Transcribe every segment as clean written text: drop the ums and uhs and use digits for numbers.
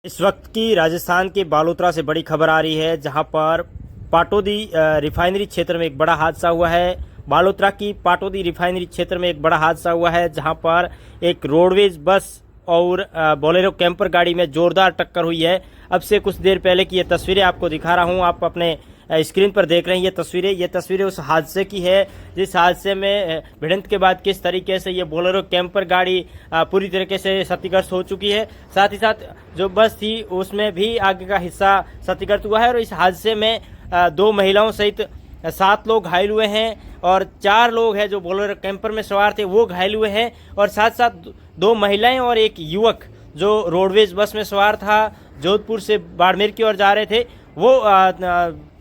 इस वक्त की राजस्थान के बालोतरा से बड़ी खबर आ रही है, जहां पर पाटोदी रिफाइनरी क्षेत्र में एक बड़ा हादसा हुआ है। बालोतरा की पाटोदी रिफाइनरी क्षेत्र में एक बड़ा हादसा हुआ है, जहां पर एक रोडवेज बस और बोलेरो कैंपर गाड़ी में जोरदार टक्कर हुई है। अब से कुछ देर पहले की ये तस्वीरें आपको दिखा रहा हूं। आप अपने स्क्रीन पर देख रहे हैं ये तस्वीरें उस हादसे की है, जिस हादसे में भिड़ंत के बाद किस तरीके से ये बोलेरो कैंपर गाड़ी पूरी तरीके से क्षतिग्रस्त हो चुकी है। साथ ही साथ जो बस थी उसमें भी आगे का हिस्सा क्षतिग्रस्त हुआ है और इस हादसे में 2 महिलाओं सहित 7 लोग घायल हुए हैं और 4 लोग हैं जो बोलेरो कैंपर में सवार थे वो घायल हुए हैं। और साथ साथ 2 महिलाएं और एक युवक जो रोडवेज बस में सवार था, जोधपुर से बाड़मेर की ओर जा रहे थे, वो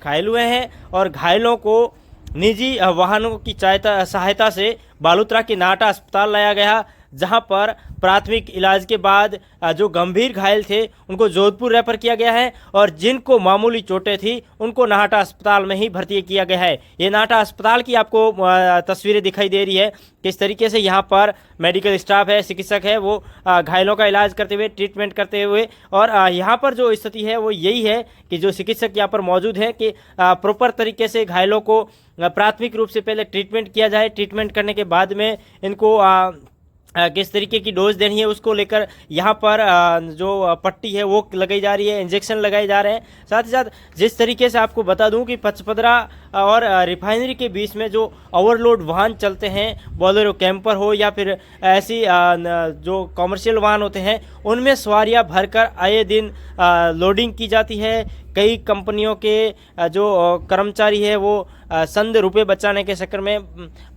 घायल हुए हैं। और घायलों को निजी वाहनों की सहायता से बालोतरा के नाटा अस्पताल लाया गया, जहां पर प्राथमिक इलाज के बाद जो गंभीर घायल थे उनको जोधपुर रेफर किया गया है और जिनको मामूली चोटें थी उनको नाटा अस्पताल में ही भर्ती किया गया है। ये नाटा अस्पताल की आपको तस्वीरें दिखाई दे रही है, किस तरीके से यहाँ पर मेडिकल स्टाफ है, चिकित्सक है, वो घायलों का इलाज करते हुए, ट्रीटमेंट करते हुए। और यहाँ पर जो स्थिति है वो यही है कि जो चिकित्सक यहाँ पर मौजूद है कि प्रॉपर तरीके से घायलों को प्राथमिक रूप से पहले ट्रीटमेंट किया जाए। ट्रीटमेंट करने के बाद में इनको किस तरीके की डोज देनी है उसको लेकर यहाँ पर जो पट्टी है वो लगाई जा रही है, इंजेक्शन लगाए जा रहे हैं। साथ ही साथ जिस तरीके से आपको बता दूं कि पचपदरा और रिफाइनरी के बीच में जो ओवरलोड वाहन चलते हैं, बोलेरो कैंपर हो या फिर ऐसी जो कॉमर्शियल वाहन होते हैं, उनमें सवारियां भरकर आए दिन लोडिंग की जाती है। कई कंपनियों के जो कर्मचारी है वो संद रुपए बचाने के चक्कर में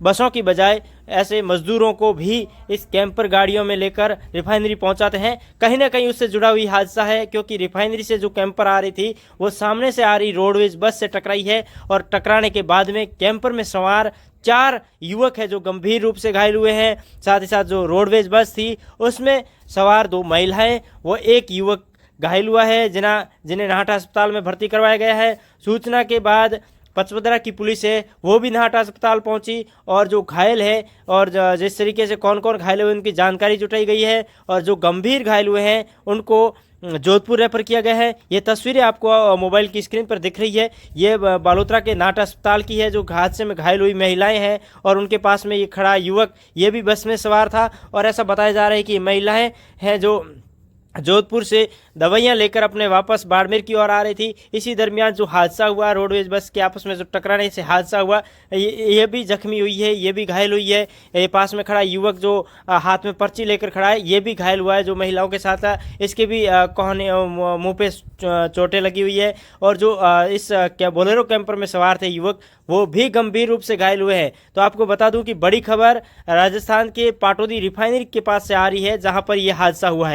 बसों की बजाय ऐसे मजदूरों को भी इस कैंपर गाड़ियों में लेकर रिफाइनरी पहुंचाते हैं। कहीं ना कहीं उससे जुड़ा हुई हादसा है, क्योंकि रिफाइनरी से जो कैंपर आ रही थी वो सामने से आ रही रोडवेज बस से टकराई है और टकराने के बाद में कैंपर में सवार 4 युवक है जो गंभीर रूप से घायल हुए हैं। साथ ही साथ जो रोडवेज बस थी उसमें सवार 2 महिलाएं वो एक युवक घायल हुआ है, जिन्हें नाहटा अस्पताल में भर्ती करवाया गया है। सूचना के बाद पचपदरा की पुलिस है वो भी नाहटा अस्पताल पहुंची और जो घायल है और जिस तरीके से कौन कौन घायल हुए उनकी जानकारी जुटाई गई है और जो गंभीर घायल हुए हैं उनको जोधपुर रेफर किया गया है। ये तस्वीरें आपको मोबाइल की स्क्रीन पर दिख रही है, ये बालोतरा के नाटा अस्पताल की है। जो हादसे में घायल हुई महिलाएं हैं और उनके पास में ये खड़ा युवक ये भी बस में सवार था और ऐसा बताया जा रहा है कि महिलाएं हैं जो जोधपुर से दवाइयां लेकर अपने वापस बाड़मेर की ओर आ रही थी। इसी दरमियान जो हादसा हुआ, रोडवेज बस के आपस में जो टकराने से हादसा हुआ, ये भी जख्मी हुई है, ये भी घायल हुई है। ये पास में खड़ा युवक जो हाथ में पर्ची लेकर खड़ा है ये भी घायल हुआ है, जो महिलाओं के साथ है इसके भी कोहने मुंह पे चोटें लगी हुई है। और जो इस बोलेरो कैंपर में सवार थे युवक वो भी गंभीर रूप से घायल हुए हैं। तो आपको बता दूं कि बड़ी खबर राजस्थान के पाटोदी रिफाइनरी के पास से आ रही है, जहां पर यह हादसा हुआ है।